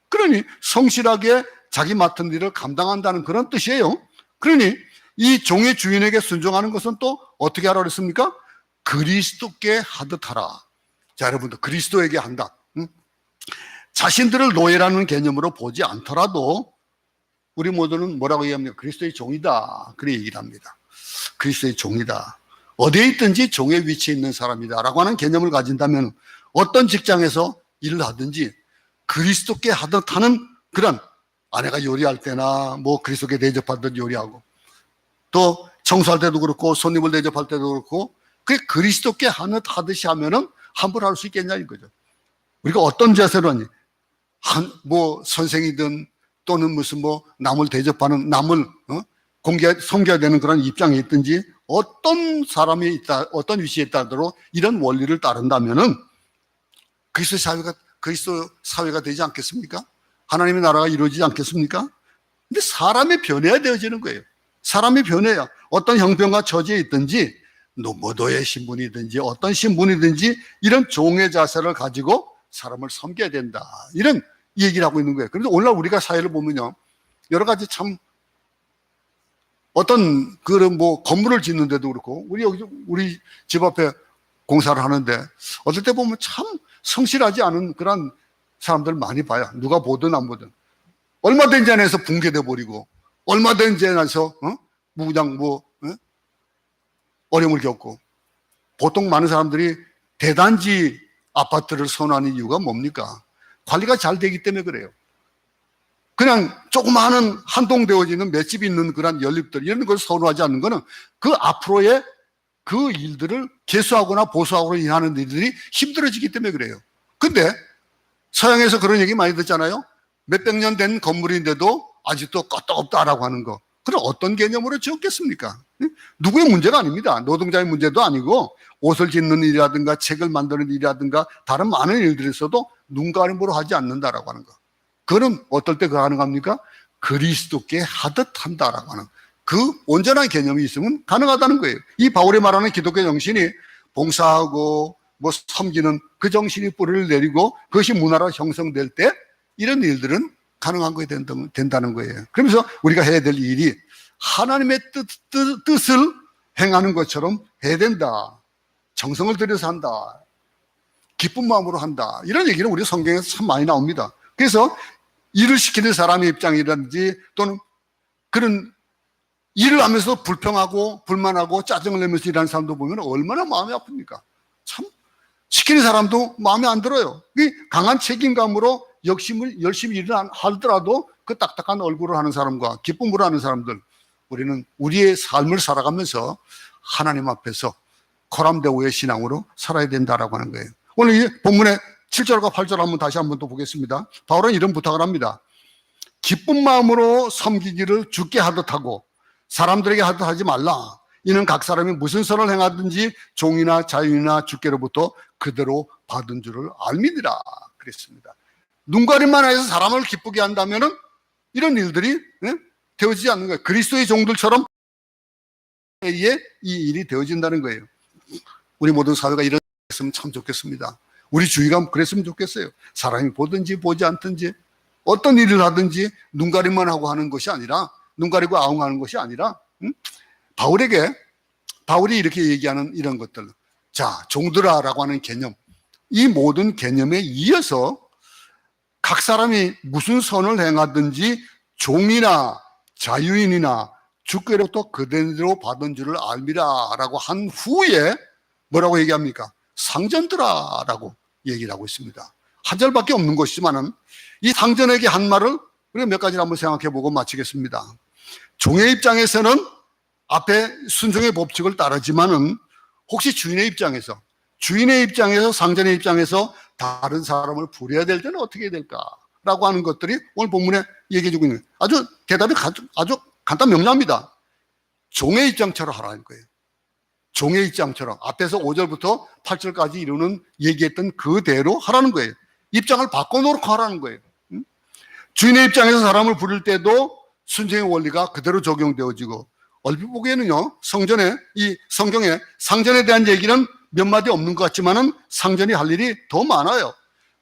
그러니 성실하게 자기 맡은 일을 감당한다는 그런 뜻이에요. 그러니 이 종의 주인에게 순종하는 것은 또 어떻게 하라 그랬습니까? 그리스도께 하듯 하라. 자, 여러분들, 그리스도에게 한다. 자신들을 노예라는 개념으로 보지 않더라도 우리 모두는 뭐라고 얘기합니까? 그리스도의 종이다. 그렇게 얘기를 합니다. 그리스도의 종이다. 어디에 있든지 종의 위치에 있는 사람이다 라고 하는 개념을 가진다면 어떤 직장에서 일을 하든지 그리스도께 하듯 하는 그런, 아내가 요리할 때나 그리스도께 대접하듯 요리하고, 또 청소할 때도 그렇고 손님을 대접할 때도 그렇고, 그게 그리스도께 하듯이 하면은 함부로 할 수 있겠냐 이거죠. 우리가 어떤 자세로 하니, 선생이든 또는 무슨 남을 대접하는, 남을 섬겨야 되는 그런 입장에 있든지, 어떤 사람이 있다, 어떤 위치에 있다더라도 이런 원리를 따른다면은 그리스도 사회가 되지 않겠습니까? 하나님의 나라가 이루어지지 않겠습니까? 근데 사람이 변해야 되어지는 거예요. 사람이 변해야, 어떤 형편과 처지에 있든지, 노예 신분이든지 어떤 신분이든지 이런 종의 자세를 가지고 사람을 섬겨야 된다, 이런 얘기를 하고 있는 거예요. 그런데 오늘날 우리가 사회를 보면요, 여러 가지 참, 어떤 그런 건물을 짓는데도 그렇고, 우리 집 앞에 공사를 하는데 어떨 때 보면 참 성실하지 않은 그런 사람들 많이 봐요. 누가 보든 안 보든 얼마든지 안에서 붕괴돼 버리고, 얼마든지 안에서 무장 어려움을 겪고. 보통 많은 사람들이 대단지 아파트를 선호하는 이유가 뭡니까? 관리가 잘 되기 때문에 그래요. 그냥 조그마한 한동되어지는 맷집 있는 그런 연립들, 이런 걸 선호하지 않는 거는 그 앞으로의 그 일들을 개수하거나 보수하거나 하는 일들이 힘들어지기 때문에 그래요. 근데 서양에서 그런 얘기 많이 듣잖아요. 몇백 년 된 건물인데도 아직도 끄떡없다라고 하는 거. 그럼 어떤 개념으로 지었겠습니까? 누구의 문제가 아닙니다. 노동자의 문제도 아니고, 옷을 짓는 일이라든가 책을 만드는 일이라든가 다른 많은 일들에서도 눈 가림으로 하지 않는다라고 하는 거. 그거는 어떨 때 가능합니까? 그리스도께 하듯 한다라고 하는 그 온전한 개념이 있으면 가능하다는 거예요. 이 바울이 말하는 기독교 정신이 봉사하고 섬기는 그 정신이 뿌리를 내리고 그것이 문화로 형성될 때 이런 일들은 가능한 거에 된다는 거예요. 그러면서 우리가 해야 될 일이 하나님의 뜻을 행하는 것처럼 해야 된다. 정성을 들여서 한다. 기쁜 마음으로 한다. 이런 얘기는 우리 성경에서 참 많이 나옵니다. 그래서 일을 시키는 사람의 입장이라든지 또는 그런 일을 하면서 불평하고 불만하고 짜증을 내면서 일하는 사람도 보면 얼마나 마음이 아픕니까? 참 시키는 사람도 마음에 안 들어요. 강한 책임감으로 열심히 일을 하더라도 그 딱딱한 얼굴을 하는 사람과 기쁨으로 하는 사람들, 우리는 우리의 삶을 살아가면서 하나님 앞에서 코람데오의 신앙으로 살아야 된다라고 하는 거예요. 오늘 이 본문의 7절과 8절 한번 다시 한번 또 보겠습니다. 바울은 이런 부탁을 합니다. 기쁜 마음으로 섬기기를 주께 하듯 하고 사람들에게 하듯 하지 말라. 이는 각 사람이 무슨 선을 행하든지 종이나 자유이나 주께로부터 그대로 받은 줄을 알미니라 그랬습니다. 눈가림만 해서 사람을 기쁘게 한다면은 이런 일들이 되어지지 않는 거예요. 그리스도의 종들처럼 이 일이 되어진다는 거예요. 우리 모든 사회가 이랬으면 참 좋겠습니다. 우리 주위가 그랬으면 좋겠어요. 사람이 보든지 보지 않든지 어떤 일을 하든지 눈가림만 하고 하는 것이 아니라, 눈 가리고 아웅하는 것이 아니라, 바울이 이렇게 얘기하는 이런 것들. 자, 종들아라고 하는 개념. 이 모든 개념에 이어서 각 사람이 무슨 선을 행하든지 종이나 자유인이나 주께로부터 그대로 받은 줄을 알미라라고 한 후에 뭐라고 얘기합니까? 상전들아라고 얘기를 하고 있습니다. 한 절밖에 없는 것이지만은 이 상전에게 한 말을 우리가 몇 가지를 한번 생각해보고 마치겠습니다. 종의 입장에서는 앞에 순종의 법칙을 따르지만은 혹시 주인의 입장에서 상전의 입장에서 다른 사람을 부려야 될 때는 어떻게 해야 될까라고 하는 것들이 오늘 본문에 얘기해주고 있는 거예요. 대답이 아주 간단 명료합니다. 종의 입장처럼 하라는 거예요. 종의 입장처럼 앞에서 5절부터 8절까지 이루는 얘기했던 그대로 하라는 거예요. 입장을 바꿔놓고 하라는 거예요. 주인의 입장에서 사람을 부릴 때도 순종의 원리가 그대로 적용되어지고, 얼핏 보기에는요, 이 성경에 상전에 대한 얘기는 몇 마디 없는 것 같지만은 상전이 할 일이 더 많아요.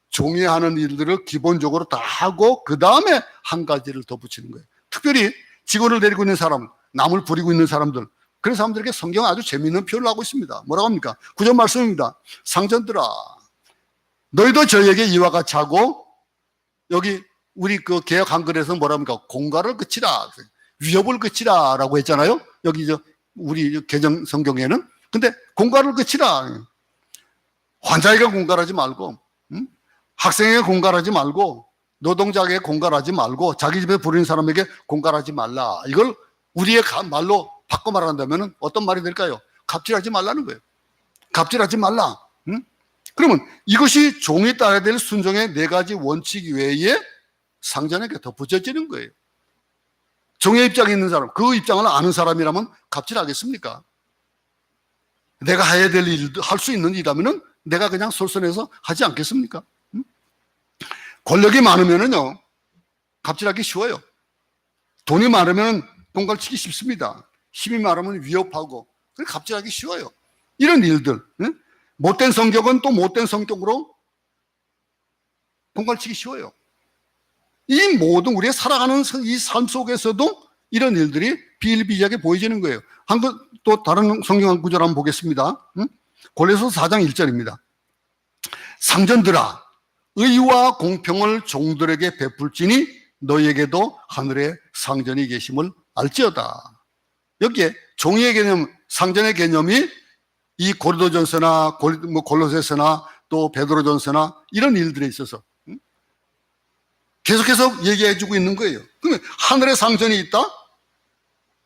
종이 하는 일들을 기본적으로 다 하고 그 다음에 한 가지를 더 붙이는 거예요. 특별히 직원을 데리고 있는 사람, 남을 부리고 있는 사람들, 그런 사람들에게 성경은 아주 재미있는 표현을 하고 있습니다. 뭐라고 합니까? 9절 말씀입니다. 상전들아, 너희도 저에게 이와 같이 하고, 여기 우리 그 개역 한글에서는 뭐랍니까? 공갈을 그치라, 위협을 그치라 라고 했잖아요. 여기 우리 개정 성경에는. 근데 공갈을 그치라. 환자에게 공갈하지 말고, 학생에게 공갈하지 말고, 노동자에게 공갈하지 말고, 자기 집에 부르는 사람에게 공갈하지 말라. 이걸 우리의 말로 바꿔 말한다면 어떤 말이 될까요? 갑질하지 말라는 거예요. 갑질하지 말라. 그러면 이것이 종이 따라야 될 순종의 4가지 원칙 외에 상전에게 덧붙여지는 거예요. 종의 입장에 있는 사람, 그 입장을 아는 사람이라면 갑질하겠습니까? 내가 해야 될 일도 할 수 있는 일이라면 내가 그냥 솔선해서 하지 않겠습니까? 권력이 많으면은요, 갑질하기 쉬워요. 돈이 많으면 공갈치기 쉽습니다. 힘이 많으면 위협하고, 갑질하기 쉬워요. 이런 일들, 못된 성격은 또 못된 성격으로 공갈치기 쉬워요. 이 모든 우리가 살아가는 이 삶 속에서도 이런 일들이 비일비재하게 보여지는 거예요. 또 다른 성경 한 구절 한번 보겠습니다. 골로새서 4장 1절입니다. 상전들아, 의와 공평을 종들에게 베풀지니 너희에게도 하늘에 상전이 계심을 알지어다. 여기에 종의 개념, 상전의 개념이 이 고린도전서나 골로새서나 또 베드로전서나 이런 일들에 있어서 계속해서 얘기해주고 있는 거예요. 그러면 하늘에 상전이 있다?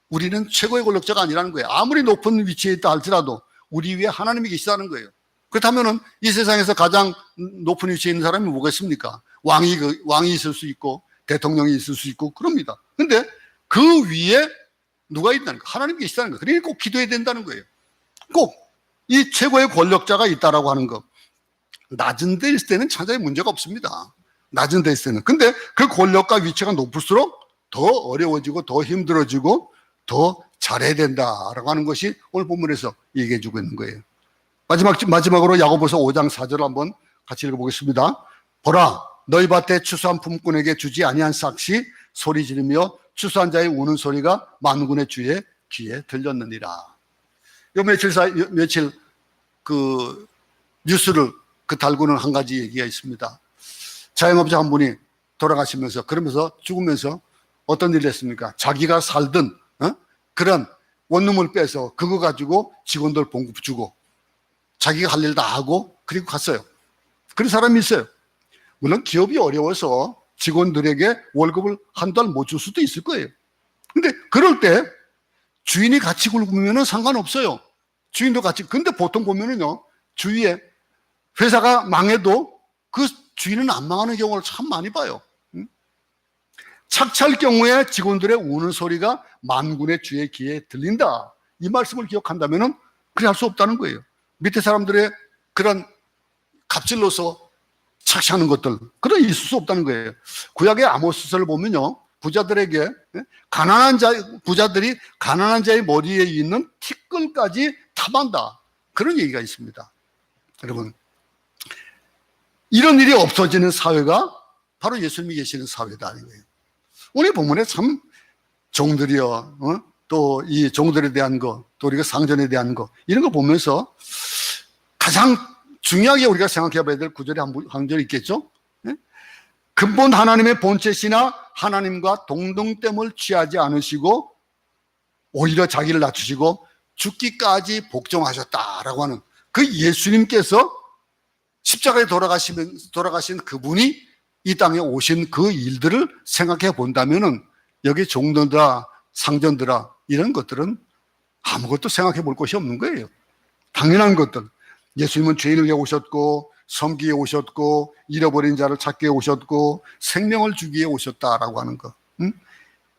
우리는 최고의 권력자가 아니라는 거예요. 아무리 높은 위치에 있다 할지라도 우리 위에 하나님이 계시다는 거예요. 그렇다면 이 세상에서 가장 높은 위치에 있는 사람이 뭐겠습니까? 왕이 있을 수 있고 대통령이 있을 수 있고 그럽니다. 근데 그 위에 누가 있다는 거예요? 하나님이 계시다는 거예요. 그러니 꼭 기도해야 된다는 거예요. 꼭 이 최고의 권력자가 있다라고 하는 것. 낮은 데 있을 때는 찾아야 문제가 없습니다. 낮은 데 있을 때는. 근데 그 권력과 위치가 높을수록 더 어려워지고 더 힘들어지고 더 잘해야 된다라고 하는 것이 오늘 본문에서 얘기해 주고 있는 거예요. 마지막으로 야고보서 5장 4절을 한번 같이 읽어보겠습니다. 보라, 너희 밭에 추수한 품꾼에게 주지 아니한 싹시 소리 지르며 추수한 자의 우는 소리가 만군의 주의 귀에 들렸느니라. 요 며칠 그 뉴스를 달고는 한 가지 얘기가 있습니다. 자영업자 한 분이 돌아가시면서 그러면서 죽으면서 어떤 일을 했습니까? 자기가 살던 그런 원룸을 빼서 그거 가지고 직원들 봉급 주고 자기가 할 일 다 하고 그리고 갔어요. 그런 사람이 있어요. 물론 기업이 어려워서 직원들에게 월급을 한 달 못 줄 수도 있을 거예요. 근데 그럴 때 주인이 같이 굶으면 상관없어요. 주인도 같이. 근데 보통 보면은요, 주위에 회사가 망해도 그 주인은 안 망하는 경우를 참 많이 봐요. 착취할 경우에 직원들의 우는 소리가 만군의 주의 귀에 들린다. 이 말씀을 기억한다면은 그래 할 수 없다는 거예요. 밑에 사람들의 그런 갑질로서 착취하는 것들, 그런 있을 수 없다는 거예요. 구약의 아모스서를 보면요, 부자들에게 부자들이 가난한 자의 머리에 있는 티끌까지 탐한다. 그런 얘기가 있습니다. 여러분, 이런 일이 없어지는 사회가 바로 예수님이 계시는 사회다. 이거예요. 오늘 본문에 참 종들이요, 또 이 종들에 대한 거, 또 우리가 상전에 대한 거, 이런 거 보면서 가장 중요하게 우리가 생각해 봐야 될 구절이 한 구절이 있겠죠? 근본 하나님의 본체시나 하나님과 동등됨을 취하지 않으시고 오히려 자기를 낮추시고 죽기까지 복종하셨다라고 하는 그 예수님께서 십자가에 돌아가신 그분이 이 땅에 오신 그 일들을 생각해 본다면은 여기 종들아, 상전들아, 이런 것들은 아무것도 생각해 볼 것이 없는 거예요. 당연한 것들. 예수님은 죄인을 위해 오셨고, 섬기에 오셨고, 잃어버린 자를 찾기 위해 오셨고, 생명을 주기 위해 오셨다라고 하는 것.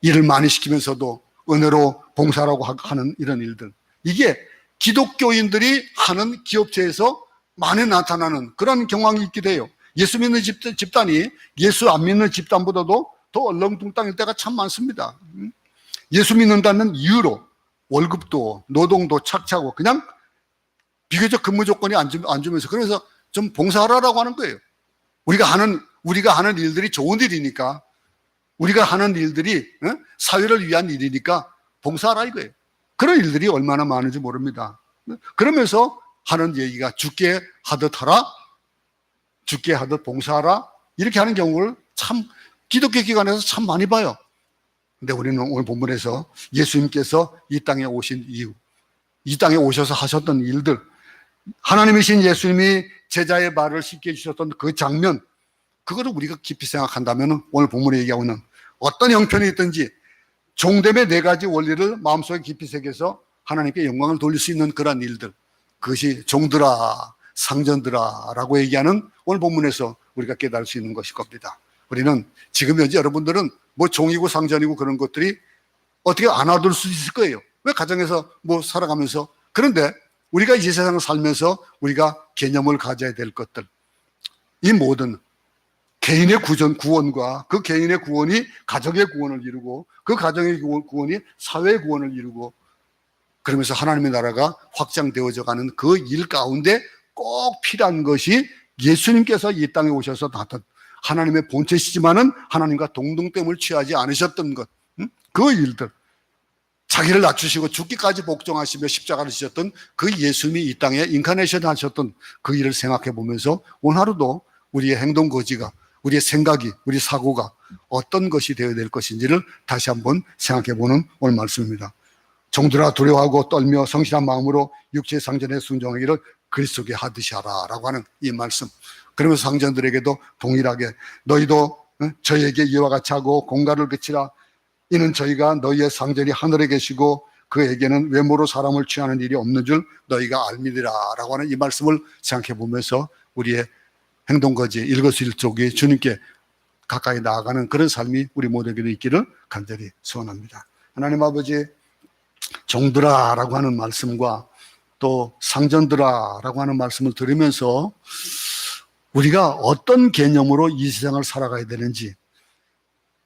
일을 많이 시키면서도 은혜로 봉사라고 하는 이런 일들. 이게 기독교인들이 하는 기업체에서 많이 나타나는 그런 경황이 있기도 해요. 예수 믿는 집단이 예수 안 믿는 집단보다도 더 얼렁뚱땅일 때가 참 많습니다. 예수 믿는다는 이유로 월급도 노동도 착취하고 그냥 비교적 근무 조건이 안 주면서 그래서 좀 봉사하라고 하는 거예요. 우리가 하는 일들이 좋은 일이니까, 우리가 하는 일들이 사회를 위한 일이니까 봉사하라 이거예요. 그런 일들이 얼마나 많은지 모릅니다. 그러면서 하는 얘기가 죽게 하듯 하라, 죽게 하듯 봉사하라, 이렇게 하는 경우를 참 기독교 기관에서 참 많이 봐요. 근데 우리는 오늘 본문에서 예수님께서 이 땅에 오신 이유, 이 땅에 오셔서 하셨던 일들, 하나님이신 예수님이 제자의 발을 씻게 해주셨던 그 장면, 그거를 우리가 깊이 생각한다면 오늘 본문에 얘기하고 있는 어떤 형편이 있든지 종됨의 네 가지 원리를 마음속에 깊이 새겨서 하나님께 영광을 돌릴 수 있는 그런 일들, 그것이 종들아, 상전들아 라고 얘기하는 오늘 본문에서 우리가 깨달을 수 있는 것일 겁니다. 우리는 지금 현재 여러분들은 뭐 종이고 상전이고 그런 것들이 어떻게 안 알아둘 수 있을 거예요. 왜 가정에서 뭐 살아가면서. 그런데 우리가 이 세상을 살면서 우리가 개념을 가져야 될 것들, 이 모든 개인의 구원과 그 개인의 구원이 가족의 구원을 이루고 그 가정의 구원이 사회의 구원을 이루고 그러면서 하나님의 나라가 확장되어져 가는 그 일 가운데 꼭 필요한 것이 예수님께서 이 땅에 오셔서 나타난 하나님의 본체시지만은 하나님과 동등됨을 취하지 않으셨던 것, 그 일들, 자기를 낮추시고 죽기까지 복종하시며 십자가를 지셨던 그 예수님이 이 땅에 인카네이션 하셨던 그 일을 생각해 보면서 오늘 하루도 우리의 행동 거지가, 우리의 생각이, 우리 사고가 어떤 것이 되어야 될 것인지를 다시 한번 생각해 보는 오늘 말씀입니다. 종들아 두려워하고 떨며 성실한 마음으로 육체의 상전에 순종하기를 그리스도께 하듯이 하라 라고 하는 이 말씀. 그러면서 상전들에게도 동일하게 너희도 저희에게 이와 같이 하고 공갈을 그치라. 이는 저희가 너희의 상전이 하늘에 계시고 그에게는 외모로 사람을 취하는 일이 없는 줄 너희가 알미리라 라고 하는 이 말씀을 생각해 보면서 우리의 행동거지 일거수일투족이 주님께 가까이 나아가는 그런 삶이 우리 모두에게도 있기를 간절히 소원합니다. 하나님 아버지, 종들아 라고 하는 말씀과 또 상전들아 라고 하는 말씀을 들으면서 우리가 어떤 개념으로 이 세상을 살아가야 되는지,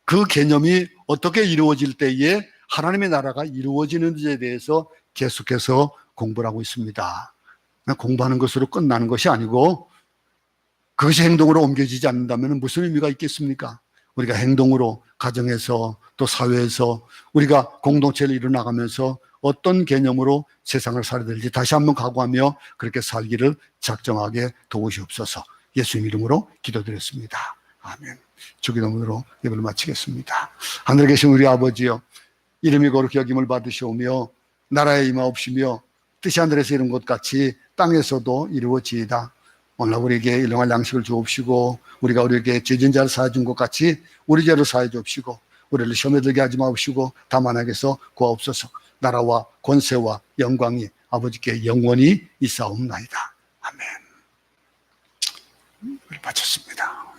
그 개념이 어떻게 이루어질 때에 하나님의 나라가 이루어지는지에 대해서 계속해서 공부를 하고 있습니다. 공부하는 것으로 끝나는 것이 아니고 그것이 행동으로 옮겨지지 않는다면 무슨 의미가 있겠습니까? 우리가 행동으로 가정에서 또 사회에서 우리가 공동체를 이뤄나가면서 어떤 개념으로 세상을 살아야 될지 다시 한번 각오하며 그렇게 살기를 작정하게 도우시옵소서. 예수님 이름으로 기도드렸습니다. 아멘. 주기도문으로 예배를 마치겠습니다. 하늘에 계신 우리 아버지여, 이름이 거룩히 여김을 받으시오며 나라에 임하옵시며 뜻이 하늘에서 이룬 것 같이 땅에서도 이루어지이다. 오늘 우리에게 일용할 양식을 주옵시고 우리가 우리에게 죄진 자를 사해 준 것 같이 우리 죄를 사해 주옵시고 우리를 시험에 들게 하지 마옵시고 다만 악에서 구하옵소서. 나라와 권세와 영광이 아버지께 영원히 있사옵나이다. 아멘. 마쳤습니다.